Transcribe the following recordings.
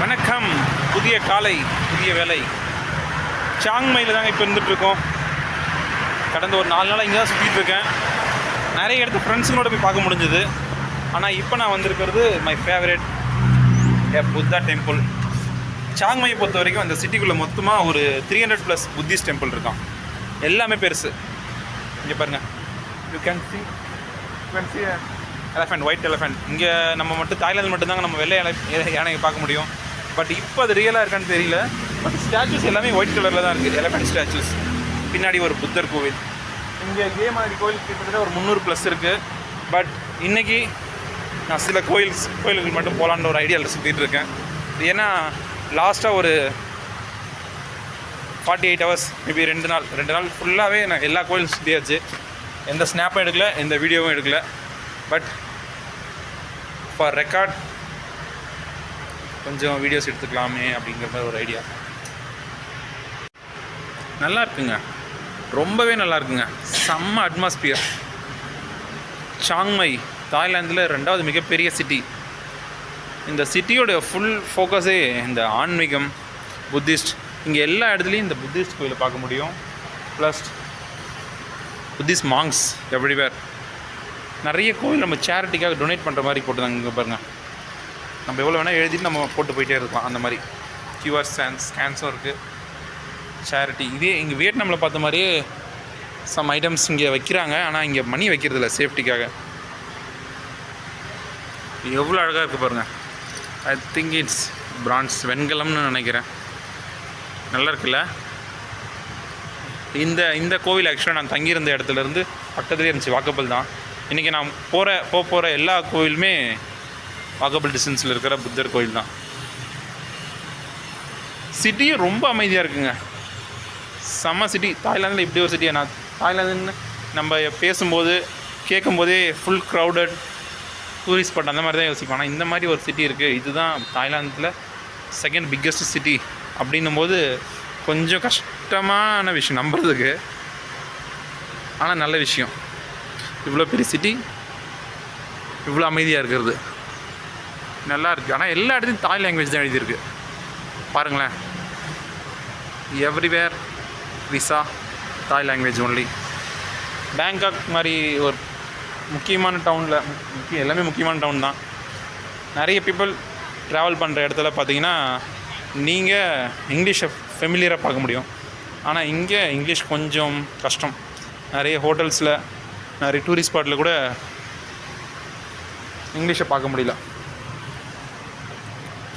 வணக்கம். புதிய காலை, புதிய வேலை. சாங்மையில் தாங்க இப்போ இருந்துகிட்ருக்கோம். கடந்த ஒரு 4 நாளாக இங்கே தான் சுற்றிட்டு இருக்கேன். நிறைய இடத்து ஃப்ரெண்ட்ஸுங்களோட போய் பார்க்க முடிஞ்சுது. ஆனால் இப்போ நான் வந்திருக்கிறது மை ஃபேவரட் புத்தா டெம்பிள். சாங்மையை பொறுத்த வரைக்கும் அந்த சிட்டிக்குள்ளே மொத்தமாக ஒரு 300+ புத்திஸ்ட் டெம்பிள் இருக்கான். எல்லாமே பெருசு. இங்கே பாருங்கள், you can see elephant, white elephant. இங்கே நம்ம மட்டும் தாய்லாந்து மட்டும்தாங்க நம்ம வெள்ளை யானையை பார்க்க முடியும். பட் இப்போ அது ரியலாக இருக்கான்னு தெரியல. பட் ஸ்டாச்சூஸ் எல்லாமே ஒயிட் கலரில் தான் இருக்குது, எலஃபெண்ட் ஸ்டாச்சூஸ். பின்னாடி ஒரு புத்தர் கோவில். இங்கே இதே மாதிரி கோயில் கிட்டத்தட்ட ஒரு 300+ இருக்குது. பட் இன்றைக்கி நான் சில கோயில்கள் மட்டும் போகலான்ற ஒரு ஐடியாவில் சுற்றிட்டு இருக்கேன். ஏன்னா லாஸ்ட்டாக ஒரு 48 hours, மேபி 2 நாள் ஃபுல்லாகவே நான் எல்லா கோயிலும் சுற்றியாச்சு. எந்த ஸ்னாப்பும் எடுக்கல, எந்த வீடியோவும் எடுக்கல. பட் ஃபார் ரெக்கார்ட் கொஞ்சம் வீடியோஸ் எடுத்துக்கலாமே அப்படிங்கிற மாதிரி ஒரு ஐடியா. நல்லா இருக்குங்க, ரொம்பவே நல்லா இருக்குங்க. செம்ம அட்மாஸ்பியர். சாங்மை தாய்லாந்தில் 2வது மிகப்பெரிய சிட்டி. இந்த சிட்டியோட ஃபுல் ஃபோக்கஸே இந்த ஆன்மீகம், புத்திஸ்ட். இங்கே எல்லா இடத்துலையும் இந்த புத்திஸ்ட் கோயிலை பார்க்க முடியும். Plus Buddhist monks everywhere. நிறைய கோவில் நம்ம சேரிட்டிக்காக டொனேட் பண்ணுற மாதிரி போட்டுதாங்க. இங்கே பாருங்கள், நம்ம எவ்வளோ வேணால் எழுதிட்டு நம்ம போட்டு போயிட்டே இருக்கலாம். அந்த மாதிரி QR ஸ்கேன்ஸும் இருக்குது. சேரிட்டி. இதே இங்கே வியட்நாமில் பார்த்த மாதிரியே சம் ஐட்டம்ஸ் இங்கே வைக்கிறாங்க. ஆனால் இங்கே மணி வைக்கிறதில்ல, சேஃப்டிக்காக. எவ்வளோ அழகாக இருக்குது பாருங்கள். ஐ திங்க் இட்ஸ் பிரான்ஸ், வெண்கலம்னு நினைக்கிறேன். நல்லா இருக்குல்ல? இந்த கோவில் ஆக்சுவலாக நான் தங்கியிருந்த இடத்துலேருந்து பக்கத்துலேயே இருந்துச்சு, வாக்கபிள் தான். இன்றைக்கி நான் போகிற எல்லா கோவிலுமே வாக்கபிள் டிஸ்டன்ஸில் இருக்கிற புத்தர் கோயில் தான். சிட்டியும் ரொம்ப அமைதியாக இருக்குங்க. செம்ம சிட்டி. தாய்லாந்தில் இப்படி ஒரு சிட்டியை நான் தாய்லாந்துன்னு நம்ம பேசும்போது கேட்கும்போதே ஃபுல் க்ரௌடட் டூரிஸ்ட் ஸ்பாட் அந்த மாதிரி தான் யோசிப்போம். ஆனால் இந்த மாதிரி ஒரு சிட்டி இருக்குது, இதுதான் தாய்லாந்தில் 2nd பிக்கஸ்ட் சிட்டி அப்படின்னும்போது கொஞ்சம் கஷ்டமான விஷயம் நம்புறதுக்கு. ஆனால் நல்ல விஷயம். இவ்வளோ பெரிய சிட்டி, இவ்வளோ அமைதியாக இருக்கிறது நல்லா இருக்குது. ஆனால் எல்லா இடத்துலையும் தாய் லாங்குவேஜ் தான் எழுதியிருக்கு பாருங்களேன். எவ்ரிவேர் விசா தாய் லாங்குவேஜ் ஒன்லி. பேங்காக் மாதிரி ஒரு முக்கியமான டவுனில் எல்லாமே முக்கியமான டவுன் தான். நிறைய பீப்புள் ட்ராவல் பண்ணுற இடத்துல பார்த்தீங்கன்னா நீங்கள் இங்கிலீஷை ஃபெமிலியராக பார்க்க முடியும். ஆனால் இங்கே இங்கிலீஷ் கொஞ்சம் கஷ்டம். நிறைய ஹோட்டல்ஸில், நிறைய டூரிஸ்ட் ஸ்பாட்டில் கூட இங்கிலீஷை பார்க்க முடியல.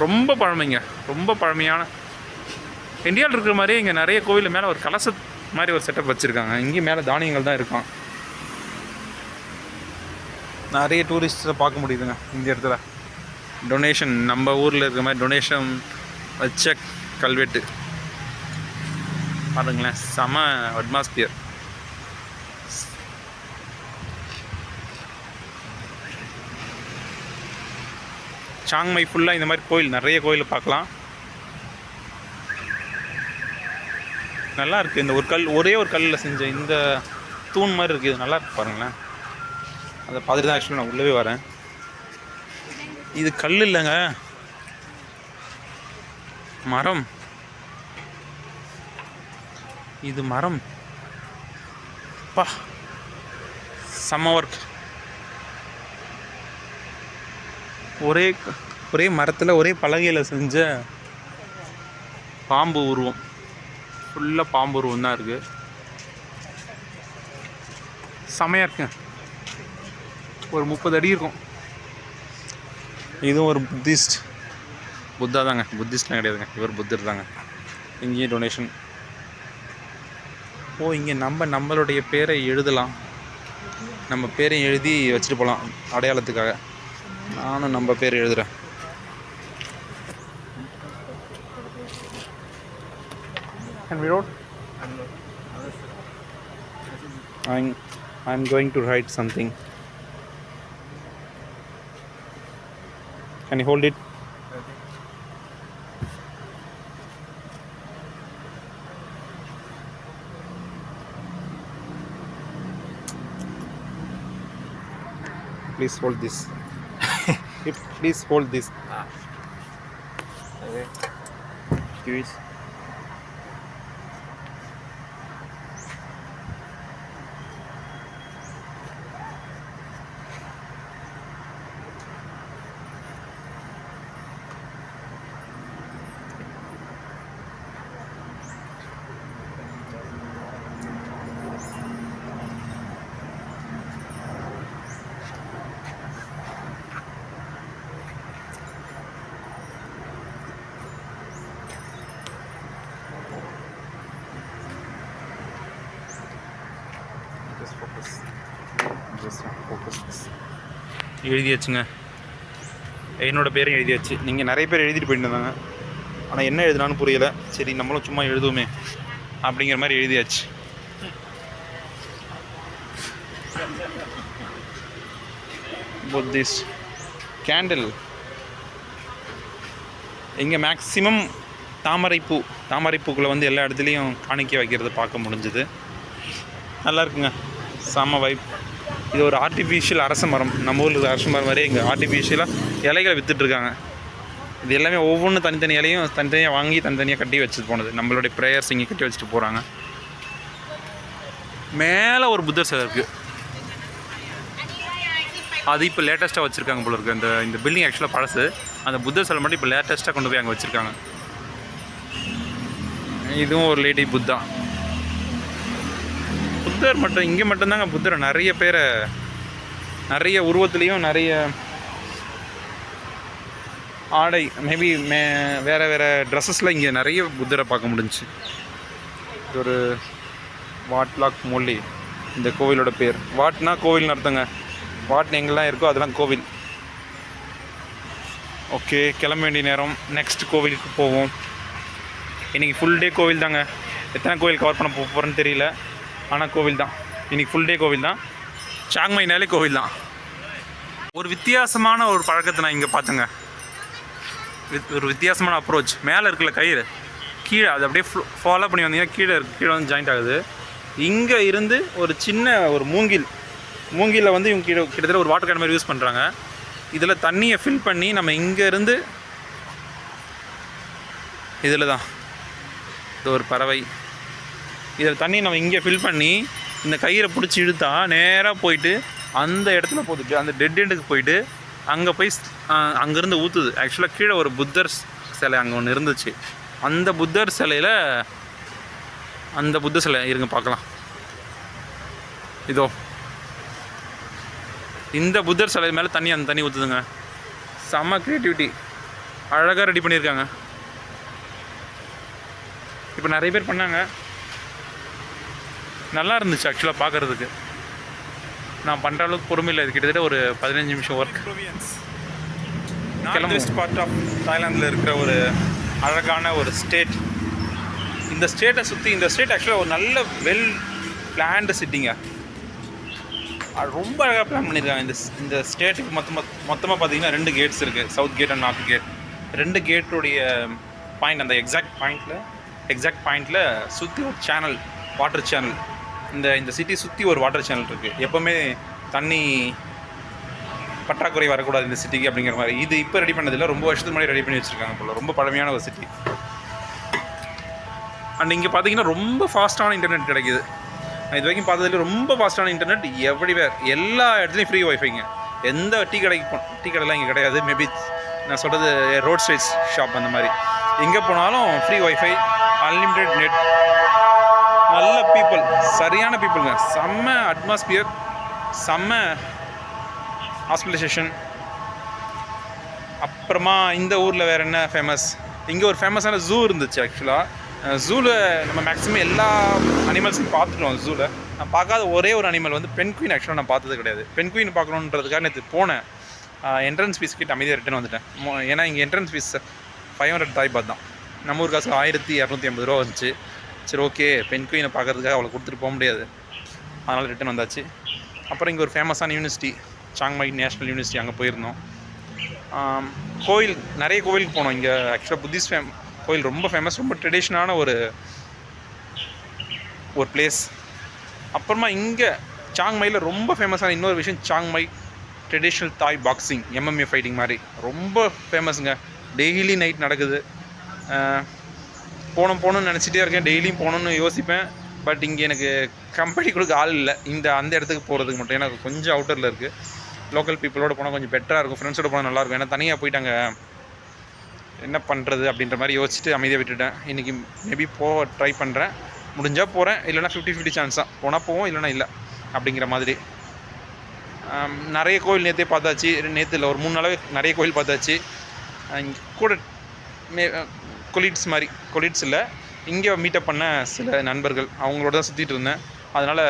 ரொம்ப பழமைங்க, ரொம்ப பழமையான. இந்தியாவில் இருக்கிற மாதிரியே இங்கே நிறைய கோவில் மேலே ஒரு கலச மாதிரி ஒரு செட்டப் வச்சுருக்காங்க. இங்கேயும் மேலே தானியங்கள் தான் இருக்கும். நிறைய டூரிஸ்ட்டை பார்க்க முடியுதுங்க இந்த இடத்துல. டொனேஷன், நம்ம ஊரில் இருக்கிற மாதிரி டொனேஷன் வச்ச கல்வெட்டு பாருங்களேன். செம அட்மாஸ்பியர். சாங்மை ஃபுல்லாக இந்த மாதிரி கோயில், நிறைய கோயில் பார்க்கலாம். நல்லா இருக்குது. இந்த ஒரு கல், ஒரே ஒரு கல்லில் செஞ்ச இந்த தூண் மாதிரி இருக்குது. இது நல்லா இருக்கு பாருங்களேன். அதை பார்த்துட்டு தான் ஆக்சுவலாக நான் உள்ளவே வரேன். இது கல் இல்லைங்க, மரம். இது மரம். பா, செம்ம ஒர்க். ஒரே மரத்தில் ஒரே பலகையில் செஞ்ச பாம்பு உருவம். ஃபுல்லாக பாம்பு உருவம் தான் இருக்குது. செமையாக இருக்குங்க. ஒரு 30 அடி இருக்கும். இதுவும் ஒரு புத்தா தாங்க. புத்திஸ்ட்லாம் கிடையாதுங்க, இவர் புத்தர் தாங்க. இங்கேயும் டொனேஷன். இங்கே நம்மளுடைய பேரை எழுதலாம். நம்ம பேரை எழுதி வச்சுட்டு போகலாம் அடையாளத்துக்காக. நானும் நம்ம பேர் எழுதுகிறேன். I'm going to write something. Can you hold it? Please hold this. Please hold this. Curious. எழுதியாச்சுங்க, என்னோட பேரும் எழுதியாச்சு. நீங்கள் நிறைய பேர் எழுதிட்டு போயிட்டு இருந்தாங்க, ஆனால் என்ன எழுதுனான்னு புரியலை. சரி நம்மளும் சும்மா எழுதுவோமே அப்படிங்கிற மாதிரி எழுதியாச்சு. புத்திஸ்ட் கேண்டில் இங்கே மேக்ஸிமம் தாமரைப்பூக்களை வந்து எல்லா இடத்துலையும் காணிக்க வைக்கிறது பார்க்க முடிஞ்சுது. நல்லா இருக்குங்க, செம்ம வைப். இது ஒரு ஆர்டிஃபிஷியல் அரச மரம். நம்ம ஊரில் அரச மரம் மாதிரி இங்கே ஆர்டிஃபிஷியலாக இலைகளை விற்றுட்ருக்காங்க. இது எல்லாமே ஒவ்வொன்றும் தனித்தனி இலையும் தனித்தனியாக வாங்கி தனித்தனியாக கட்டி வச்சுட்டு போனது. நம்மளுடைய ப்ரேயர்ஸ் இங்கே கட்டி வச்சுட்டு போகிறாங்க. மேலே ஒரு புத்தர் சிலை இருக்குது, அது இப்போ லேட்டஸ்ட்டாக வச்சுருக்காங்க போல இருக்குது. இந்த பில்டிங் ஆக்சுவலாக பழசு, அந்த புத்தர் சிலை மட்டும் இப்போ லேட்டஸ்ட்டாக கொண்டு போய் அங்கே வச்சுருக்காங்க. இதுவும் ஒரு லேடி புத்தா. புத்தர் மட்டும் இங்கே மட்டும்தாங்க புத்தரை நிறைய பேரை நிறைய உருவத்துலேயும் நிறைய ஆடை மேபி வேறு வேறு ட்ரெஸ்ஸஸில் இங்கே நிறைய புத்தரை பார்க்க முடிஞ்சிச்சு. இது ஒரு வாட்லாக் மொழி இந்த கோவிலோட பேர். வாட்னா கோவில்னு அர்த்தங்க. வாட்னு எங்கெல்லாம் இருக்கோ அதெல்லாம் கோவில். ஓகே, கிளம்ப வேண்டிய நேரம். நெக்ஸ்ட் கோவிலுக்கு போவோம். இன்றைக்கி ஃபுல் டே கோவில் தாங்க. எத்தனை கோவில் கவர் பண்ண போகிறேன்னு தெரியல, ஆனால் கோவில் தான். இன்றைக்கி ஃபுல் டே கோவில் தான். சாங்மைனாலே கோவில் தான். ஒரு வித்தியாசமான ஒரு பழக்கத்தை நான் இங்கே பார்த்தேங்க. ஒரு வித்தியாசமான அப்ரோச். மேலே இருக்குல்ல கயிறு, கீழே அது அப்படியே ஃபாலோ பண்ணி வந்தீங்கன்னா கீழே வந்து ஜாயிண்ட் ஆகுது. இங்கே இருந்து ஒரு சின்ன ஒரு மூங்கிலில் வந்து இவங்க கிட்டத்தட்ட ஒரு வாட்டர் கேன் மாதிரி யூஸ் பண்ணுறாங்க. இதில் தண்ணியை ஃபில் பண்ணி நம்ம இங்கே இருந்து இதில் தான் இது ஒரு பறவை, இதில் தண்ணி நம்ம இங்கே ஃபில் பண்ணி இந்த கயிறை பிடிச்சி இழுத்தா நேராக போயிட்டு அந்த இடத்துல போட்டுட்டு அந்த டெட் எண்டுக்கு போயிட்டு அங்கே போய் அங்கேருந்து ஊற்றுது. ஆக்சுவலாக கீழே ஒரு புத்தர் சிலை அங்கே ஒன்று இருந்துச்சு. அந்த புத்தர் சிலை இருங்க பார்க்கலாம். இதோ இந்த புத்தர் சிலை மேலே அந்த தண்ணி ஊற்றுதுங்க. செம்ம க்ரியேட்டிவிட்டி, அழகாக ரெடி பண்ணியிருக்காங்க. இப்போ நிறைய பேர் பண்ணாங்க, நல்லா இருந்துச்சு ஆக்சுவலாக பார்க்குறதுக்கு. நான் பண்ணுற அளவுக்கு பொறுமை இல்லை. இது கிட்டத்தட்ட ஒரு 15 நிமிஷம் ஒர்க். நார்த் பார்ட் ஆஃப் தாய்லாந்தில் இருக்கிற ஒரு அழகான ஒரு ஸ்டேட். இந்த ஸ்டேட்டை சுற்றி இந்த ஸ்டேட் ஆக்சுவலாக ஒரு நல்ல வெல் பிளான்டு சிட்டிங்க. ரொம்ப அழகாக பிளான் பண்ணியிருக்காங்க. இந்த ஸ்டேட்டுக்கு மொத்தமாக பார்த்தீங்கன்னா 2 கேட்ஸ் இருக்குது, south gate and north gate. 2 கேட்டுடைய பாயிண்ட், அந்த எக்ஸாக்ட் பாயிண்டில் சுற்றி ஒரு சேனல், வாட்டர் சேனல். இந்த சிட்டி சுற்றி ஒரு வாட்டர் சேனல் இருக்குது. எப்போவுமே தண்ணி பற்றாக்குறை வரக்கூடாது இந்த சிட்டிக்கு அப்படிங்கிற மாதிரி. இது இப்போ ரெடி பண்ணதில்லை, ரொம்ப வருஷத்துக்கு முன்னாடி ரெடி பண்ணி வச்சுருக்காங்க போல. ரொம்ப பழமையான ஒரு சிட்டி. அண்ட் இங்கே பார்த்தீங்கன்னா ரொம்ப ஃபாஸ்ட்டான இன்டர்நெட் கிடைக்கிது. நான் இது வரைக்கும் பார்த்ததுல ரொம்ப ஃபாஸ்ட்டான இன்டர்நெட் எவ்ரிவேர். எல்லா இடத்துலையும் ஃப்ரீ ஒய்ஃபைங்க. எந்த டீ கடைலாம் இங்கே கிடையாது. மேபி நான் சொல்கிறது ரோட் சைட் ஷாப் அந்த மாதிரி. எங்கே போனாலும் ஃப்ரீ ஒய்ஃபை, அன்லிமிட்டெட் நெட், நல்ல பீப்புள், சரியான பீப்புளுங்க. செம்ம அட்மாஸ்பியர், செம்ம ஹாஸ்பிட்டலைசேஷன். அப்புறமா இந்த ஊரில் வேறு என்ன ஃபேமஸ்? இங்கே ஒரு ஃபேமஸான ஜூ இருந்துச்சு. ஆக்சுவலாக ஜூவில் நம்ம மேக்ஸிமம் எல்லா அனிமல்ஸையும் பார்த்துட்டோம். ஜூவில் நான் பார்க்காத ஒரே ஒரு அனிமல் வந்து பென்குயின். ஆக்சுவலாக நான் பார்த்தது கிடையாது. பென்குயின் பார்க்கணுன்றதுக்காக நேற்று போனேன். என்ட்ரன்ஸ் ஃபீஸ் கிட்ட அமைதியாக ரிட்டர்ன் வந்துட்டேன். ஏன்னா இங்கே என்ட்ரன்ஸ் ஃபீஸ் 500 தாய் பாத் தான். நம்ம ஊர் காசு 1250 ரூபா வந்துச்சு. சரி ஓகே, பென்குயினை பார்க்கறதுக்காக அவளை கொடுத்துட்டு போக முடியாது, அதனால் ரிட்டன் வந்தாச்சு. அப்புறம் இங்கே ஒரு ஃபேமஸான யூனிவர்சிட்டி, சாங்மை நேஷ்னல் யூனிவர்சிட்டி, அங்கே போயிருந்தோம். கோயில், நிறைய கோவிலுக்கு போனோம். இங்கே ஆக்சுவலாக புத்திஸ்ட் கோயில் ரொம்ப ஃபேமஸ், ரொம்ப ட்ரெடிஷ்னலான ஒரு பிளேஸ். அப்புறமா இங்கே சாங்மையில் ரொம்ப ஃபேமஸான இன்னொரு விஷயம், சாங்மை ட்ரெடிஷ்னல் தாய் பாக்ஸிங், MMA ஃபைட்டிங் மாதிரி ரொம்ப ஃபேமஸுங்க. டெய்லி நைட் நடக்குது. போகணும்னு நினச்சிட்டே இருக்கேன், டெய்லியும் போகணுன்னு யோசிப்பேன். பட் இங்கே எனக்கு கம்பெனி கொடுக்க ஆள் இல்லை அந்த இடத்துக்கு போகிறதுக்கு மட்டும். ஏன்னா கொஞ்சம் அவுட்டரில் இருக்குது. லோக்கல் பீப்புளோட போனால் கொஞ்சம் பெட்டராக இருக்கும், ஃப்ரெண்ட்ஸோட போனால் நல்லாயிருக்கும். ஏன்னா தனியாக போயிட்டாங்க என்ன பண்ணுறது அப்படின்ற மாதிரி யோசிச்சுட்டு அமைதியாக விட்டுட்டேன். இன்றைக்கி மேபி போக ட்ரை பண்ணுறேன், முடிஞ்சால் போகிறேன், இல்லைனா 50-50 சான்ஸ் தான். போனால் போவோம், இல்லைனா இல்லை அப்படிங்கிற மாதிரி. நிறைய கோவில் நேற்றே பார்த்தாச்சு, நேற்று இல்லை ஒரு 3 நாளாகவே நிறைய கோவில் பார்த்தாச்சு. கூட கொலீட்ஸ் இல்லை, இங்கே மீட்டப் பண்ண சில நண்பர்கள், அவங்களோட தான் சுற்றிட்டு இருந்தேன். அதனால்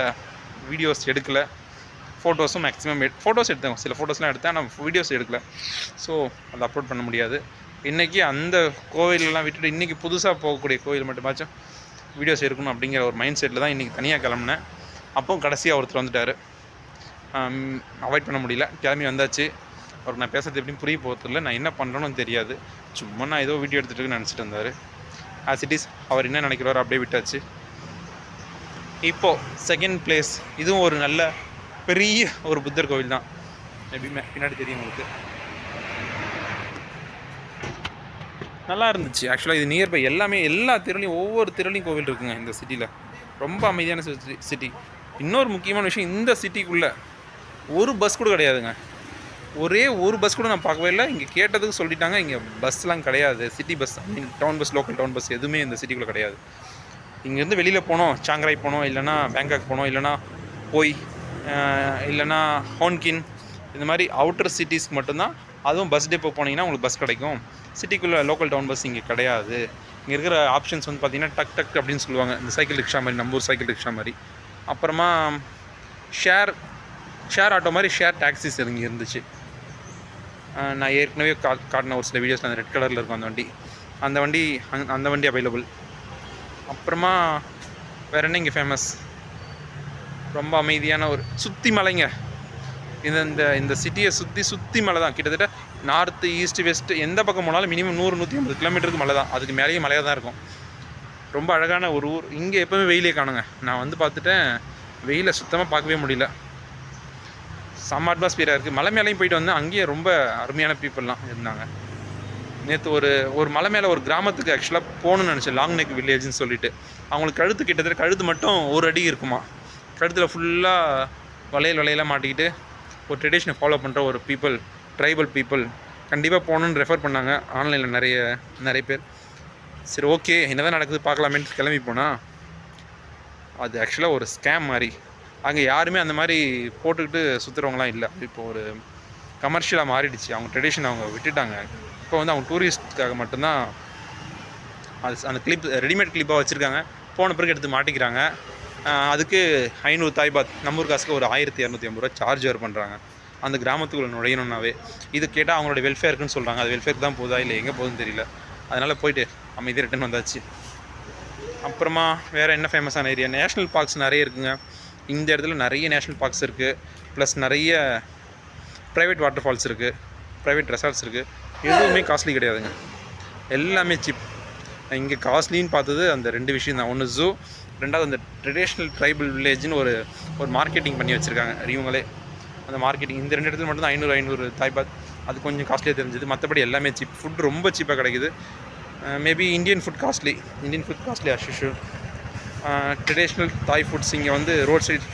வீடியோஸ் எடுக்கலை. ஃபோட்டோஸும் மேக்ஸிமம் ஃபோட்டோஸ் எடுத்தேன், சில ஃபோட்டோஸ்லாம் எடுத்தேன், ஆனால் வீடியோஸ் எடுக்கலை. ஸோ அதை அப்லோட் பண்ண முடியாது. இன்றைக்கி அந்த கோவிலெலாம் விட்டுட்டு இன்றைக்கி புதுசாக போகக்கூடிய கோவில் மட்டுமாச்சும் வீடியோஸ் எடுக்கணும் அப்படிங்கிற ஒரு மைண்ட் செட்டில் தான் இன்றைக்கி தனியாக கிளம்புனேன். அப்போ கடைசியாக ஒருத்தர் வந்துட்டார், அவாய்ட் பண்ண முடியல, கிளம்பி வந்தாச்சு. அவருக்கு நான் பேசுறது எப்படின்னு புரிய போகிறதில்ல, நான் என்ன பண்ணுறேன்னு தெரியாது, சும்மா நான் ஏதோ வீடியோ எடுத்துகிட்டு நினச்சிட்டு இருந்தார். ஆஸ் இட் இஸ், அவர் என்ன நினைக்கிறாரோ அப்படியே விட்டாச்சு. இப்போது செகண்ட் பிளேஸ், இதுவும் ஒரு நல்ல பெரிய ஒரு புத்தர் கோவில் தான். எப்படியுமே பின்னாடி தெரியும் உங்களுக்கு, நல்லா இருந்துச்சு. ஆக்சுவலாக இது நியர்பை எல்லாமே, எல்லா தெருலையும் ஒவ்வொரு தெருலையும் கோவில் இருக்குங்க இந்த சிட்டியில். ரொம்ப அமைதியான சிட்டி. இன்னொரு முக்கியமான விஷயம், இந்த சிட்டிக்குள்ளே ஒரு பஸ் கூட கிடையாதுங்க. ஒரே ஒரு பஸ் கூட நான் பார்க்கவே இல்லை. இங்கே கேட்டதுக்கு சொல்லிட்டாங்க, இங்கே பஸ்லாம் கிடையாது, city bus, town bus, local town bus எதுவுமே இந்த சிட்டிக்குள்ளே கிடையாது. இங்கேருந்து வெளியில் போனோம், சாங்ராய் போனோம், இல்லைனா பேங்காக் போனோம், இல்லைனா இல்லைனா ஹோன்கின், இந்த மாதிரி அவுட்டர் சிட்டிஸ்க்கு மட்டும்தான். அதுவும் பஸ் டேப்போ போனீங்கன்னா உங்களுக்கு பஸ் கிடைக்கும். சிட்டிக்குள்ளே லோக்கல் டவுன் பஸ் இங்கே கிடையாது. இங்கே இருக்கிற ஆப்ஷன்ஸ் வந்து பார்த்திங்கன்னா டக் டக் அப்படின்னு சொல்லுவாங்க, இந்த சைக்கிள் ரிக்ஷா மாதிரி, நம்ம ஊர் சைக்கிள் ரிக்ஷா மாதிரி. அப்புறமா ஷேர் ஆட்டோ மாதிரி ஷேர் டாக்ஸிஸ் இங்கே இருந்துச்சு. நான் ஏற்கனவே காட்டின ஒரு சில வீடியோஸ், அந்த ரெட் கலரில் இருக்கும் அந்த வண்டி அவைலபிள். அப்புறமா வேறு என்ன இங்கே ஃபேமஸ், ரொம்ப அமைதியான ஒரு சுற்றி மலைங்க. இந்த சிட்டியை சுற்றி மலை தான். கிட்டத்தட்ட நார்த்து ஈஸ்ட் வெஸ்ட்டு எந்த பக்கம் போனாலும் மினிமம் 100-150 கிலோமீட்டருக்கு மலை தான். அதுக்கு மேலேயே மலையாக தான் இருக்கும். ரொம்ப அழகான ஒரு ஊர். இங்கே எப்போவுமே வெயிலே காணுங்க. நான் வந்து பார்த்துட்டேன், வெயிலை சுத்தமாக பார்க்கவே முடியல. செம்ம அட்மாஸ்பியராக இருக்குது. மலை மேலேயும் போயிட்டு வந்தேன், அங்கேயே ரொம்ப அருமையான பீப்புளெலாம் இருந்தாங்க. நேற்று ஒரு மலை மேலே ஒரு கிராமத்துக்கு ஆக்சுவலாக போகணுன்னு நினச்சேன், லாங் நெக் வில்லேஜ்னு சொல்லிட்டு. அவங்களுக்கு கழுத்து மட்டும் 1 அடி இருக்குமா. கழுத்தில் ஃபுல்லாக வளையலாம் மாட்டிக்கிட்டு ஒரு ட்ரெடிஷனை ஃபாலோ பண்ணுற ஒரு ட்ரைபல் பீப்புள் கண்டிப்பாக போகணுன்னு ரெஃபர் பண்ணாங்க ஆன்லைனில் நிறைய பேர். சரி ஓகே, என்ன தான் நடக்குது பார்க்கலாமேன்னு கிளம்பி போனால், அது ஆக்சுவலாக ஒரு ஸ்கேம் மாதிரி. அங்கே யாருமே அந்த மாதிரி போட்டுக்கிட்டு சுற்றுறவங்களாம் இல்லை. இப்போ ஒரு கமர்ஷியலாக மாறிடுச்சு. அவங்க ட்ரெடிஷன் அவங்க விட்டுட்டாங்க. இப்போ வந்து அவங்க டூரிஸ்ட்டுக்காக மட்டும்தான் அந்த ரெடிமேட் கிளிப்பாக வச்சுருக்காங்க. போன பிறகு எடுத்து மாட்டிக்கிறாங்க. அதுக்கு 500 தாய் பாத், நம்ம ஊர் காசுக்கு ஒரு 1250 ரூபா சார்ஜ் வேறு பண்ணுறாங்க அந்த கிராமத்துக்குள்ளே நுழையணுன்னாவே. இது கேட்டால் அவங்களோட வெல்ஃபேருக்குன்னு சொல்கிறாங்க. அது வெல்ஃபேருக்கு தான் போதா இல்லை எங்கே போகுதுன்னு தெரியல. அதனால் போயிட்டு அமைதியாக ரிட்டன் வந்தாச்சு. அப்புறமா வேறு என்ன ஃபேமஸான ஏரியா, நேஷ்னல் பார்க்ஸ் நிறைய இருக்குங்க. இந்த இடத்துல நிறைய நேஷ்னல் பார்க்ஸ் இருக்குது. ப்ளஸ் நிறைய ப்ரைவேட் வாட்டர் ஃபால்ஸ் இருக்குது, ப்ரைவேட் ரெசார்ட்ஸ் இருக்குது. எதுவுமே காஸ்ட்லி கிடையாதுங்க, எல்லாமே சீப். இங்கே காஸ்ட்லின்னு பார்த்தது அந்த 2 விஷயம் தான். ஒன்று ஜூ, ரெண்டாவது அந்த ட்ரெடிஷ்னல் ட்ரைபல் வில்லேஜ்னு ஒரு மார்க்கெட்டிங் பண்ணி வச்சுருக்காங்க இவங்களே. அந்த மார்க்கெட்டிங் இந்த 2 இடத்துல மட்டும் தான் 500 தாய் பாத். அது கொஞ்சம் காஸ்ட்லியாக தெரிஞ்சுது. மற்றபடி எல்லாமே சீப். ஃபுட் ரொம்ப சீப்பாக கிடைக்குது. Maybe Indian food costly as usual. Traditional Thai foods இங்கே வந்து ரோட் சைட்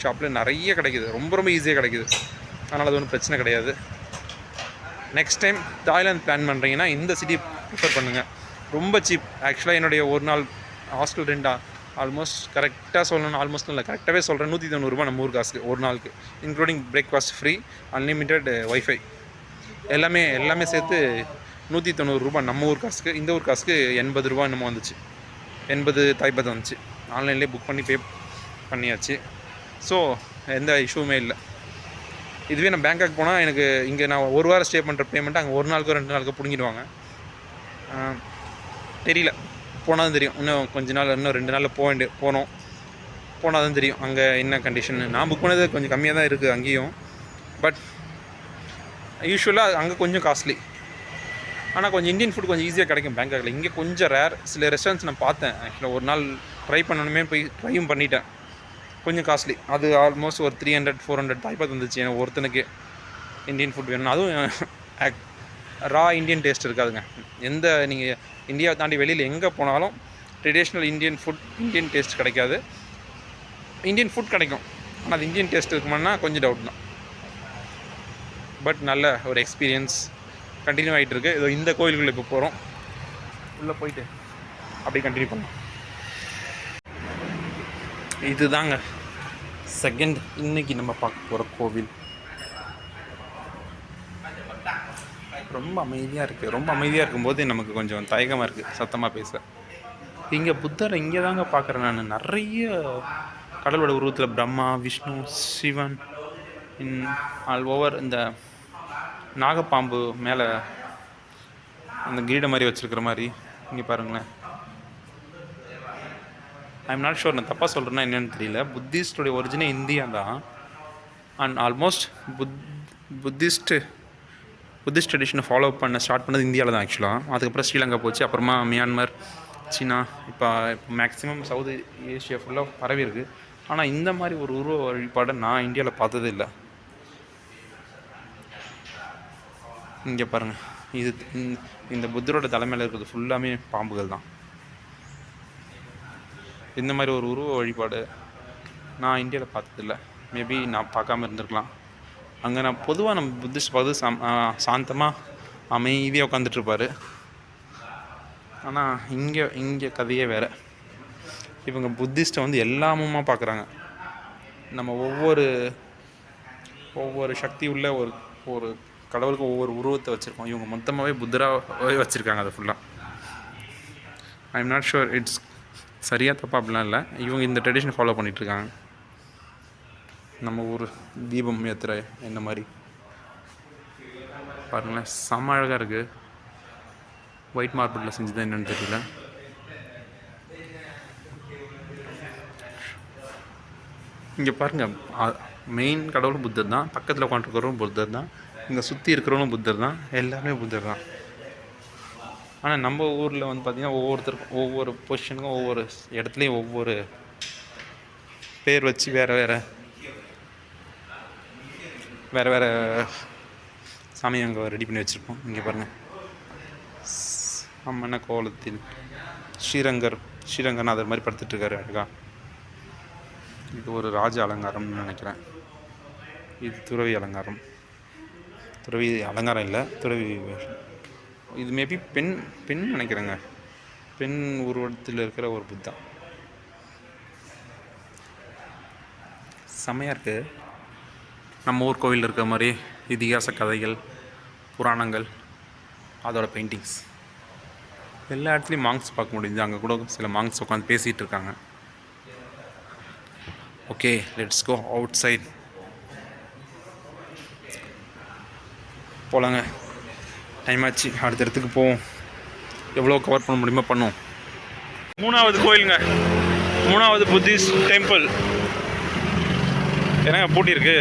ஷாப்பில் நிறைய கிடைக்குது, ரொம்ப ஈஸியாக கிடைக்குது. அதனால் அது ஒன்றும் பிரச்சனை கிடையாது. நெக்ஸ்ட் டைம் தாய்லாந்து பிளான் பண்ணுறீங்கன்னா இந்த சிட்டி ப்ரிஃபர் பண்ணுங்கள், ரொம்ப சீப். ஆக்சுவலாக என்னுடைய ஒரு நாள் ஹாஸ்டல் ரெண்டா ஆல்மோஸ்ட் கரெக்டாக சொல்லணும், ஆல்மோஸ்ட் இல்லை கரெக்டாகவே சொல்கிறேன், 190 ரூபா நம்ம ஊர் காசுக்கு ஒரு நாளுக்கு, including breakfast free, unlimited wifi எல்லாமே சேர்த்து 190 ரூபா நம்ம ஊர் காசுக்கு. இந்த ஊர் காசுக்கு 80 ரூபா என்னமோ வந்துச்சு, 80 தாய் பாத் வந்துச்சு. ஆன்லைன்லேயே புக் பண்ணி பே பண்ணியாச்சு. ஸோ எந்த இஷ்யூவுமே இல்லை. இதுவே நான் பேங்காக் போனால் எனக்கு இங்கே நான் ஒரு வாரம் ஸ்டே பண்ணுற பேமெண்ட்டு அங்கே ஒரு நாளுக்கோ 2 நாளுக்கோ பிடிங்கிடுவாங்க. தெரியல, போனால் தான் தெரியும். இன்னும் இன்னும் 2 நாளில் போனால் தான் தெரியும் அங்கே என்ன கண்டிஷன். நான் புக் பண்ணது கொஞ்சம் கம்மியாக தான் இருக்குது அங்கேயும். பட் யூஸ்வலாக அங்கே கொஞ்சம் காஸ்ட்லி. ஆனால் கொஞ்சம் இந்தியன் ஃபுட் கொஞ்சம் ஈஸியாக கிடைக்கும் பேங்காக்கில். இங்கே கொஞ்சம் ரேர். சில ரெஸ்டாரண்ட்ஸ் நான் பார்த்தேன், ஆக்சுவலாக ஒரு நாள் ட்ரை பண்ணணுமே போய் ட்ரையும் பண்ணிட்டேன். கொஞ்சம் காஸ்ட்லி. அது ஆல்மோஸ்ட் ஒரு 300-400 தாய் பாத் வந்துச்சு எனக்கு ஒருத்தனுக்கு. இந்தியன் ஃபுட் வேணும். அதுவும் ரா இந்தியன் டேஸ்ட் இருக்காதுங்க. எந்த நீங்கள் இந்தியாவை தாண்டி வெளியில் எங்கே போனாலும் ட்ரெடிஷ்னல் இந்தியன் டேஸ்ட் கிடைக்காது. இந்தியன் ஃபுட் கிடைக்கும், ஆனால் அது இந்தியன் டேஸ்ட் இருக்குமானா கொஞ்சம் டவுட் தான். பட் நல்ல ஒரு எக்ஸ்பீரியன்ஸ் கண்டினியூ ஆகிட்டு இருக்குது. இதோ இந்த கோயிலுக்குள்ளே இப்போ போகிறோம். உள்ளே போயிட்டு அப்படி கண்டினியூ பண்ணலாம். இதுதாங்க செகண்ட் இன்னைக்கு நம்ம பார்க்க போகிற கோவில். ரொம்ப அமைதியாக இருக்குது. ரொம்ப அமைதியாக இருக்கும்போது நமக்கு கொஞ்சம் தயக்கமாக இருக்குது சத்தமாக பேச. இங்கே புத்தரை இங்கே தாங்க பார்க்குறேன் நான். நிறைய கடவுளோட உருவத்தில் பிரம்மா, விஷ்ணு, சிவன் ஆல் ஓவர். இந்த நாகப்பாம்பு மேலே அந்த கிரீடம் மாதிரி வச்சுருக்கிற மாதிரி இங்கே பாருங்களேன். ஐம் நாட் ஷோர், நான் தப்பாக சொல்கிறேன்னா என்னென்னு தெரியல. புத்திஸ்டோடைய ஒரிஜினே இந்தியா தான். அண்ட் ஆல்மோஸ்ட் புத்திஸ்ட் ட்ரெடிஷனை ஃபாலோ ஸ்டார்ட் பண்ணது இந்தியாவில் தான் ஆக்சுவலாக. அதுக்கப்புறம் ஸ்ரீலங்கா போச்சு, அப்புறமா மியான்மர், சீனா, இப்போ மேக்ஸிமம் சவுத் ஏஷியா ஃபுல்லாக பரவி இருக்குது. ஆனால் இந்த மாதிரி ஒரு உருவ வழிபாடை நான் இந்தியாவில் பார்த்ததே இல்லை. இங்கே பாருங்கள், இது இந்த புத்தரோட தலைமையில் இருக்கிறது ஃபுல்லாமே பாம்புகள் தான். இந்த மாதிரி ஒரு உருவ வழிபாடு நான் இந்தியாவில் பார்த்ததில்லை. மேபி நான் பார்க்காம இருந்திருக்கலாம். அங்கே நான் பொதுவாக நம்ம புத்திஸ்ட் பார்த்து சாந்தமாக அமைதியாக உட்காந்துட்ருப்பார். ஆனால் இங்கே கதையே வேறு. இவங்க புத்திஸ்ட்டை வந்து எல்லாமுமா பார்க்குறாங்க. நம்ம ஒவ்வொரு சக்தி உள்ள ஒரு கடவுளுக்கு ஒவ்வொரு உருவத்தை வச்சுருக்கோம். இவங்க மொத்தமாகவே புத்தராகவே வச்சுருக்காங்க அதை ஃபுல்லாக. ஐ எம் நாட் ஷுர் இட்ஸ் சரியாக தப்பா அப்படிலாம் இல்லை. இவங்க இந்த ட்ரெடிஷனை ஃபாலோ பண்ணிகிட்ருக்காங்க. நம்ம ஊர் தீபம் ஏற்றுற இந்த மாதிரி பாருங்களேன், செம்ம அழகாக இருக்குது. ஒயிட் மார்பிளில் செஞ்சது என்னென்னு தெரியல. இங்கே பாருங்கள், மெயின் கடவுளும் புத்தர் தான், பக்கத்தில் உட்காந்துருக்கிறவரும் புத்தர் தான், இங்கே சுற்றி இருக்கிறவங்களும் புத்தர் தான், எல்லாருமே புத்தர் தான். ஆனால் நம்ம ஊரில் வந்து பார்த்திங்கன்னா ஒவ்வொருத்தருக்கும் ஒவ்வொரு பொசிஷனுக்கும் ஒவ்வொரு இடத்துலையும் ஒவ்வொரு பேர் வச்சு வேறு சாமி அங்கே ரெடி பண்ணி வச்சுருப்போம். இங்கே பாருங்கள், அம்மன கோலத்தில் ஸ்ரீரங்கநாதர் மாதிரி படுத்துட்ருக்காரு அழகா. இது ஒரு ராஜ அலங்காரம்னு நினைக்கிறேன். இது துறவி அலங்காரம். துறவி அலங்காரம் இல்லை, துறவி. இது மேபி பெண் நினைக்கிறேங்க. பெண் உருவத்தில் இருக்கிற ஒரு புத்தா. செம்மையாக இருக்குது. நம்ம ஊர் கோவில் இருக்கிற மாதிரி இதிகாச கதைகள், புராணங்கள், அதோட பெயிண்டிங்ஸ். எல்லா இடத்துலையும் மாங்க்ஸ் பார்க்க முடியுது. அங்கே கூட சில மாங்க்ஸ் உட்காந்து பேசிகிட்டு இருக்காங்க. Okay, let's go outside. போகலாங்க, டைம் ஆச்சு. அடுத்த இடத்துக்கு போவோம். எவ்வளோ கவர் பண்ண முடியுமோ பண்ணுவோம். 3வது கோயிலுங்க, 3வது புத்திஸ்ட் டெம்பிள். என்னங்க பூட்டியிருக்கு?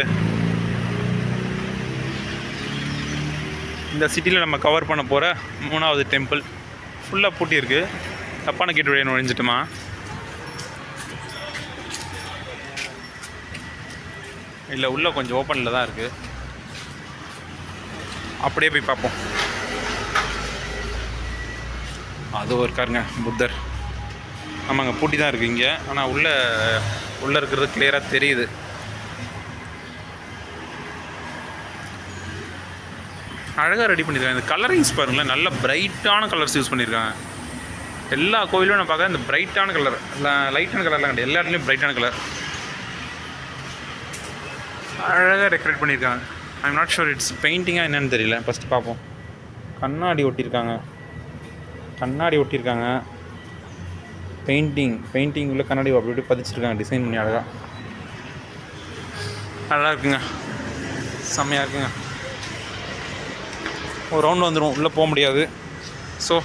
இந்த சிட்டியில் நம்ம கவர் பண்ண போகிற 3வது டெம்பிள் ஃபுல்லாக பூட்டியிருக்கு. தப்பான கேட் வழியாக நுழைஞ்சிட்டுமா? இல்லை, உள்ளே கொஞ்சம் ஓப்பனில் தான் இருக்குது. அப்படியே போய் பார்ப்போம். அது இருக்காருங்க புத்தர். ஆமாங்க, பூட்டி தான் இருக்குது இங்கே. ஆனால் உள்ளே இருக்கிறது கிளியராக தெரியுது. அழகாக ரெடி பண்ணியிருக்காங்க. இந்த கலரிங்ஸ் பாருங்களேன், நல்ல பிரைட்டான கலர்ஸ் யூஸ் பண்ணியிருக்காங்க. எல்லா கோயிலும் நான் பார்க்குறேன் இந்த பிரைட்டான கலர், லைட்டான கலர்லாம் கிடையாது. எல்லா இடத்துலையும் பிரைட்டான கலர் அழகாக டெக்கரேட் பண்ணியிருக்காங்க. I am not sure it's பெயிண்டிங்காக என்னென்னு தெரியல. ஃபஸ்ட்டு பார்ப்போம். கண்ணாடி ஒட்டியிருக்காங்க. பெயிண்டிங் உள்ள கண்ணாடி அப்படி பதிச்சிருக்காங்க, டிசைன் பண்ணி அழகாக. நல்லா இருக்குங்க, செம்மையாக இருக்குங்க. ஒரு ரவுண்டு வந்துடுவோம். உள்ளே போக முடியாது, ஸோ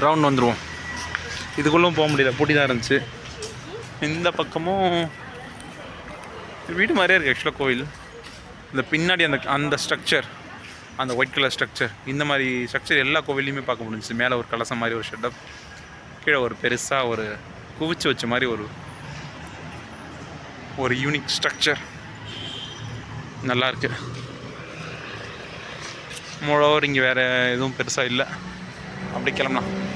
ரவுண்ட் வந்துடுவோம். இதுக்குள்ளே போக முடியல, பூட்டி தான் இருந்துச்சு. இந்த பக்கமும் வீடு மாதிரியே இருக்குது ஆக்சுவலாக கோவில். இந்த பின்னாடி அந்த ஸ்ட்ரக்சர், அந்த ஒயிட் கலர் ஸ்ட்ரக்சர், இந்த மாதிரி ஸ்ட்ரக்சர் எல்லா கோவிலையுமே பார்க்க முடிஞ்சிச்சு. மேலே ஒரு கலசம் மாதிரி ஒரு ஷெட்டப், கீழே ஒரு பெருசாக ஒரு குவிச்சு வச்ச மாதிரி ஒரு யூனிக் ஸ்ட்ரக்சர். நல்லாயிருக்கு. மோரோவர் இங்கே வேறு எதுவும் பெருசாக இல்லை. அப்படி கிளம்பலாம்.